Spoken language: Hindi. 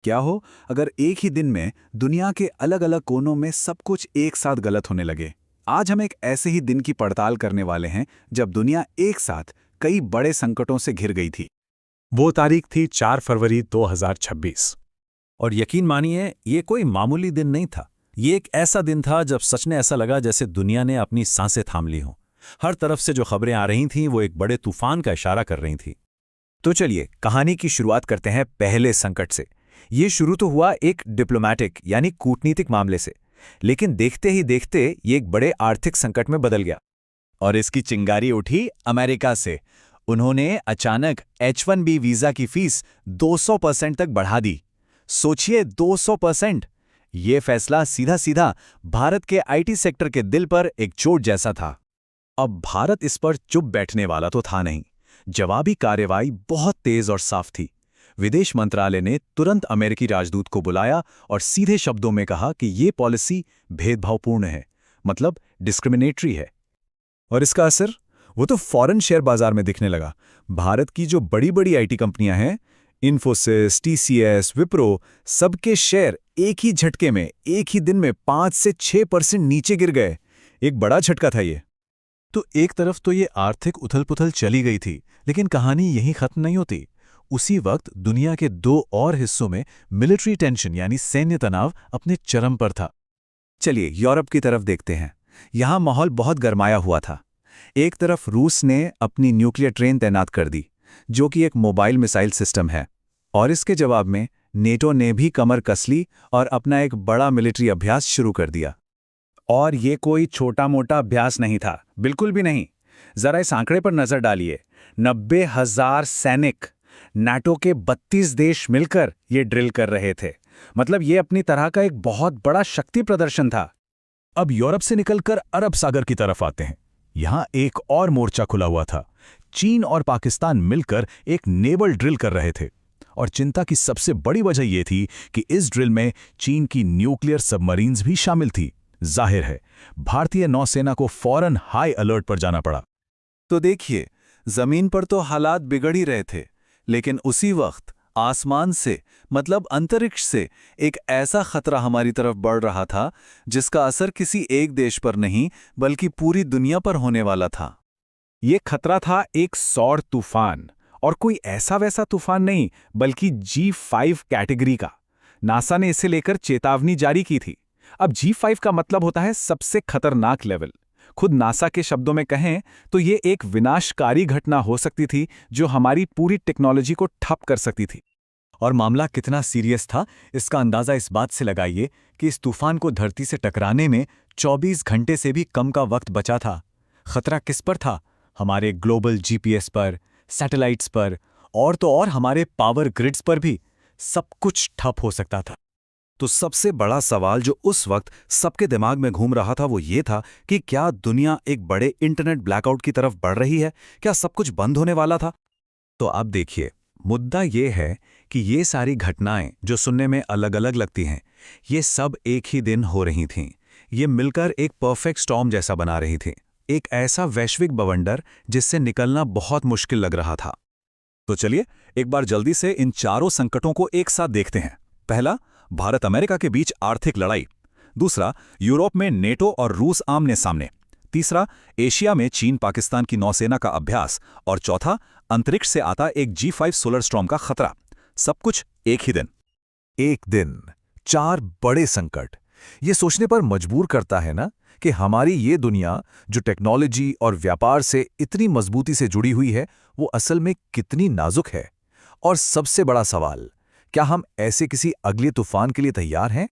क्या हो अगर एक ही दिन में दुनिया के अलग अलग कोनों में सब कुछ एक साथ गलत होने लगे। आज हम एक ऐसे ही दिन की पड़ताल करने वाले हैं जब दुनिया एक साथ कई बड़े संकटों से घिर गई थी। वो तारीख थी 4 फरवरी 2026। और यकीन मानिए ये कोई मामूली दिन नहीं था। ये एक ऐसा दिन था जब सच में ऐसा लगा जैसे दुनिया ने अपनी सांसें थाम ली हों। हर तरफ से जो खबरें आ रही थीं वो एक बड़े तूफान का इशारा कर रही थीं। तो चलिए कहानी की शुरुआत करते हैं पहले संकट से। ये शुरू तो हुआ एक डिप्लोमैटिक यानी कूटनीतिक मामले से, लेकिन देखते ही देखते ये एक बड़े आर्थिक संकट में बदल गया। और इसकी चिंगारी उठी अमेरिका से। उन्होंने अचानक H-1B वीजा की फीस 200% तक बढ़ा दी। सोचिए 200%। ये फैसला सीधा सीधा भारत के IT सेक्टर के दिल पर एक चोट जैसा था। अब भारत इस पर चुप बैठने वाला तो था नहीं। जवाबी कार्रवाई बहुत तेज और साफ थी। विदेश मंत्रालय ने तुरंत अमेरिकी राजदूत को बुलाया और सीधे शब्दों में कहा कि ये पॉलिसी भेदभावपूर्ण है, मतलब डिस्क्रिमिनेटरी है। और इसका असर वो तो फॉरेन शेयर बाजार में दिखने लगा। भारत की जो बड़ी बड़ी IT कंपनियां हैं, इन्फोसिस, TCS, विप्रो, सबके शेयर एक ही झटके में एक ही दिन में 5 से 6% नीचे गिर गए। एक बड़ा झटका था ये। तो एक तरफ तो ये आर्थिक उथल-पुथल चली गई थी, लेकिन कहानी यहीं खत्म नहीं होती। उसी वक्त दुनिया के 2 और हिस्सों में मिलिट्री टेंशन यानी सैन्य तनाव अपने चरम पर था। चलिए यूरोप की तरफ देखते हैं। यहाँ माहौल बहुत गरमाया हुआ था। एक तरफ रूस ने अपनी न्यूक्लियर ट्रेन तैनात कर दी, जो कि एक मोबाइल मिसाइल सिस्टम है, और इसके जवाब में नेटो ने भी कमर कस ली और अपना एक बड़ा मिलिट्री अभ्यास शुरू कर दिया। और ये कोई छोटा मोटा अभ्यास नहीं था, बिल्कुल भी नहीं। जरा इस आंकड़े पर नजर डालिए। 90,000 सैनिक, नाटो के 32 देश मिलकर ये ड्रिल कर रहे थे। मतलब ये अपनी तरह का एक बहुत बड़ा शक्ति प्रदर्शन था। अब यूरोप से निकलकर अरब सागर की तरफ आते हैं। यहाँ एक और मोर्चा खुला हुआ था। चीन और पाकिस्तान मिलकर एक नेवल ड्रिल कर रहे थे। और चिंता की सबसे बड़ी वजह यह थी कि इस ड्रिल में चीन की न्यूक्लियर सबमरीन्स भी शामिल थी। जाहिर है भारतीय नौसेना को फौरन हाई अलर्ट पर जाना पड़ा। तो देखिए, जमीन पर तो हालात बिगड़ ही रहे थे, लेकिन उसी वक्त आसमान से, मतलब अंतरिक्ष से, एक ऐसा खतरा हमारी तरफ बढ़ रहा था जिसका असर किसी एक देश पर नहीं बल्कि पूरी दुनिया पर होने वाला था। ये खतरा था एक सौर तूफान, और कोई ऐसा वैसा तूफान नहीं बल्कि G5 कैटेगरी का। नासा ने इसे लेकर चेतावनी जारी की थी। अब G5 का मतलब होता है सबसे खतरनाक लेवल। खुद नासा के शब्दों में कहें तो ये एक विनाशकारी घटना हो सकती थी जो हमारी पूरी टेक्नोलॉजी को ठप कर सकती थी। और मामला कितना सीरियस था इसका अंदाजा इस बात से लगाइए कि इस तूफान को धरती से टकराने में 24 घंटे से भी कम का वक्त बचा था। खतरा किस पर था? हमारे ग्लोबल GPS पर, सैटेलाइट्स पर, और तो और हमारे पावर ग्रिड्स पर भी। सब कुछ ठप हो सकता था। तो सबसे बड़ा सवाल जो उस वक्त सबके दिमाग में घूम रहा था वो ये था कि क्या दुनिया एक बड़े इंटरनेट ब्लैकआउट की तरफ बढ़ रही है? क्या सब कुछ बंद होने वाला था? तो अब देखिए, मुद्दा ये है कि ये सारी घटनाएं जो सुनने में अलग अलग लगती हैं, ये सब एक ही दिन हो रही थीं। ये मिलकर एक परफेक्ट स्टॉर्म जैसा बना रही थी, एक ऐसा वैश्विक बवंडर जिससे निकलना बहुत मुश्किल लग रहा था। तो चलिए एक बार जल्दी से इन चारों संकटों को एक साथ देखते हैं। पहला, भारत अमेरिका के बीच आर्थिक लड़ाई। दूसरा, यूरोप में नेटो और रूस आमने सामने। तीसरा, एशिया में चीन पाकिस्तान की नौसेना का अभ्यास। और चौथा, अंतरिक्ष से आता एक G5 सोलर स्टॉर्म का खतरा। सब कुछ एक ही दिन। एक दिन, 4 बड़े संकट। ये सोचने पर मजबूर करता है ना कि हमारी ये दुनिया जो टेक्नोलॉजी और व्यापार से इतनी मजबूती से जुड़ी हुई है, वो असल में कितनी नाजुक है। और सबसे बड़ा सवाल, क्या हम ऐसे किसी अगले तूफान के लिए तैयार हैं?